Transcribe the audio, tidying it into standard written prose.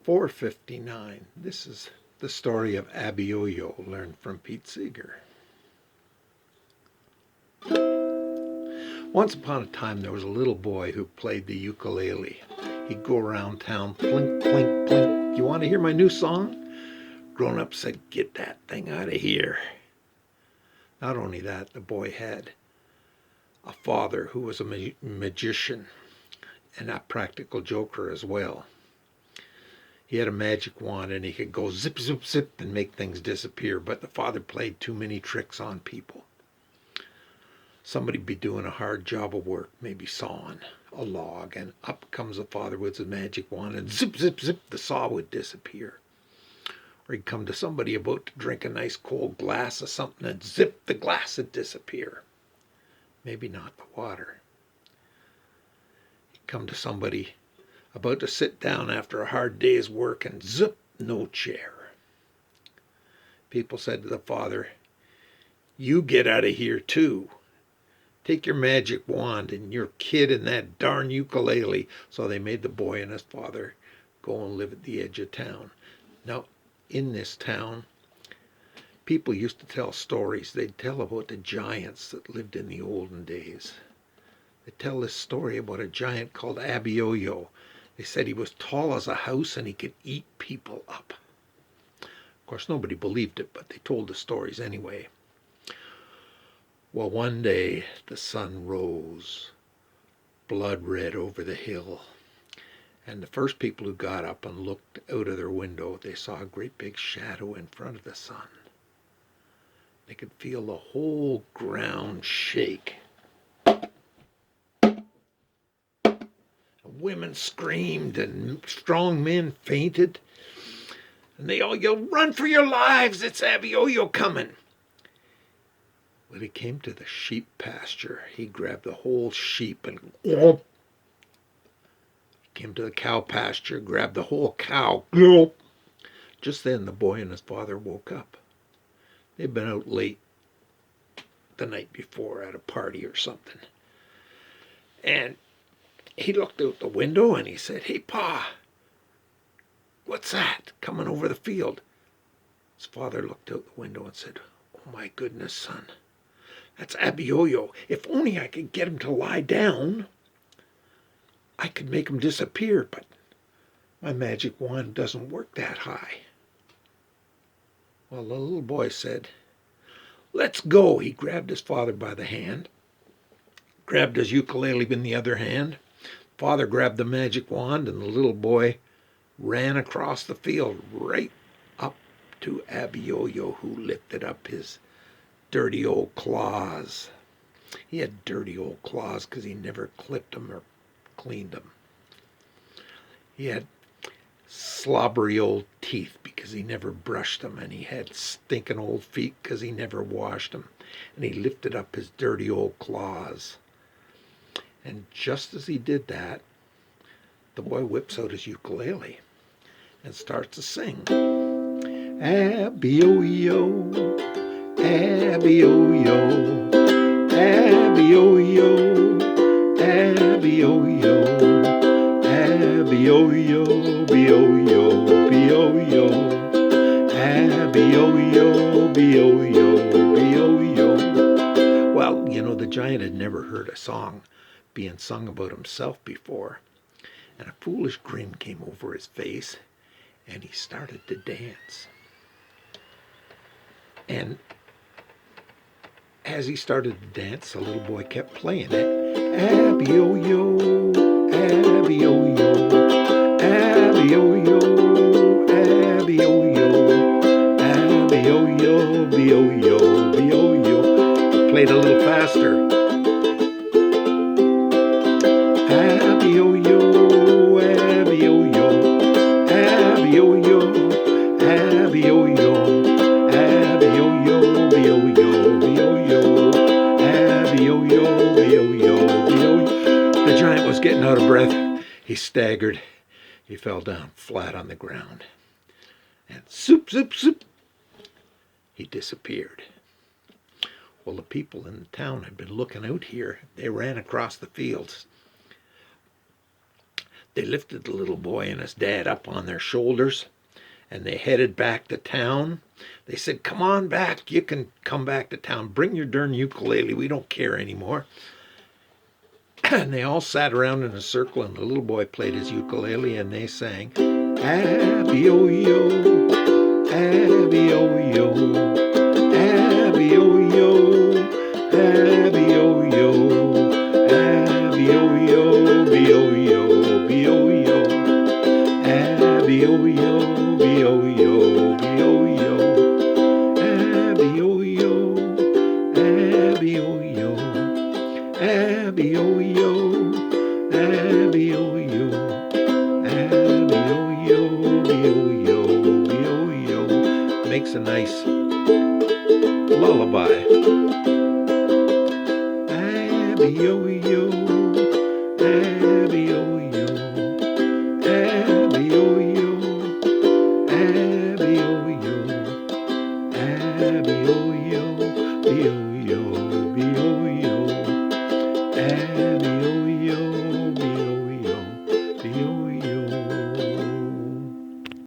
459. This is the story of Abyoyo, learned from Pete Seeger. Once upon a time there was a little boy who played the ukulele. He'd go around town, plink, plink, plink. You want to hear my new song? Grown-ups said, get that thing out of here. Not only that, the boy had a father who was a magician and a practical joker as well. He had a magic wand and he could go zip, zip, zip and make things disappear, but the father played too many tricks on people. Somebody'd be doing a hard job of work, maybe sawing a log, and up comes the father with his magic wand and zip, zip, zip, the saw would disappear. Or he'd come to somebody about to drink a nice cold glass of something and zip, the glass would disappear. Maybe not the water. He'd come to somebody about to sit down after a hard day's work and zip, no chair. People said to the father, you get out of here too. Take your magic wand and your kid and that darn ukulele. So they made the boy and his father go and live at the edge of town. Now, in this town, people used to tell stories. They'd tell about the giants that lived in the olden days. They tell this story about a giant called Abyoyo. They said he was tall as a house and he could eat people up. Of course, nobody believed it, but they told the stories anyway. Well, one day the sun rose, blood red over the hill, and the first people who got up and looked out of their window, they saw a great big shadow in front of the sun. They could feel the whole ground shake. Women screamed and strong men fainted, and they all yelled, run for your lives, it's Abyoyo coming. When he came to the sheep pasture, he grabbed the whole sheep and whoop. He came to the cow pasture, grabbed the whole cow. Whoop. Just then the boy and his father woke up. They'd been out late the night before at a party or something. And he looked out the window and he said, hey, Pa, what's that coming over the field? His father looked out the window and said, oh my goodness, son. That's Abyoyo. If only I could get him to lie down, I could make him disappear, but my magic wand doesn't work that high. Well, the little boy said, let's go. He grabbed his father by the hand, grabbed his ukulele in the other hand. Father grabbed the magic wand, and the little boy ran across the field right up to Abyoyo, who lifted up his dirty old claws. He had dirty old claws because he never clipped them or cleaned them. He had slobbery old teeth because he never brushed them, and he had stinking old feet because he never washed them. And he lifted up his dirty old claws. And just as he did that, the boy whips out his ukulele and starts to sing. Abyoyo, Abyoyo, Abyoyo, Abyoyo, Abyoyo, Abyoyo, Abyoyo, Abyoyo, Abyoyo. Well, you know, the giant had never heard a song being sung about himself before, and a foolish grin came over his face, and he started to dance. And as he started to dance, the little boy kept playing it. Abyoyo, Abyoyo, Abyoyo, Abyoyo, Abyoyo, Abyoyo, Abyoyo. He played a little faster. Abyoyo, Abyoyo, Abyoyo, Abyoyo, Abyoyo, Abyoyo, Abyoyo, Abyoyo, Abyoyo. The giant was getting out of breath. He staggered. He fell down flat on the ground. And zoop, zoop, zoop, he disappeared. Well, the people in the town had been looking out here. They ran across the fields. They lifted the little boy and his dad up on their shoulders, and they headed back to town. They said, "Come on back. You can come back to town. Bring your darn ukulele. We don't care anymore." And they all sat around in a circle, and the little boy played his ukulele, and they sang, "Abyoyo, Abyoyo, Abyoyo, Abyoyo, Abyoyo, Byoyo, Byoyo, Abyoyo, Byoyo, Byoyo, Abyoyo, Abyoyo, Abyoyo, Abyoyo, Abyoyo, Byoyo, Byoyo. Makes a nice lullaby. Abyoyo, Abyoyo, Abyoyo, Abyoyo, Abyoyo.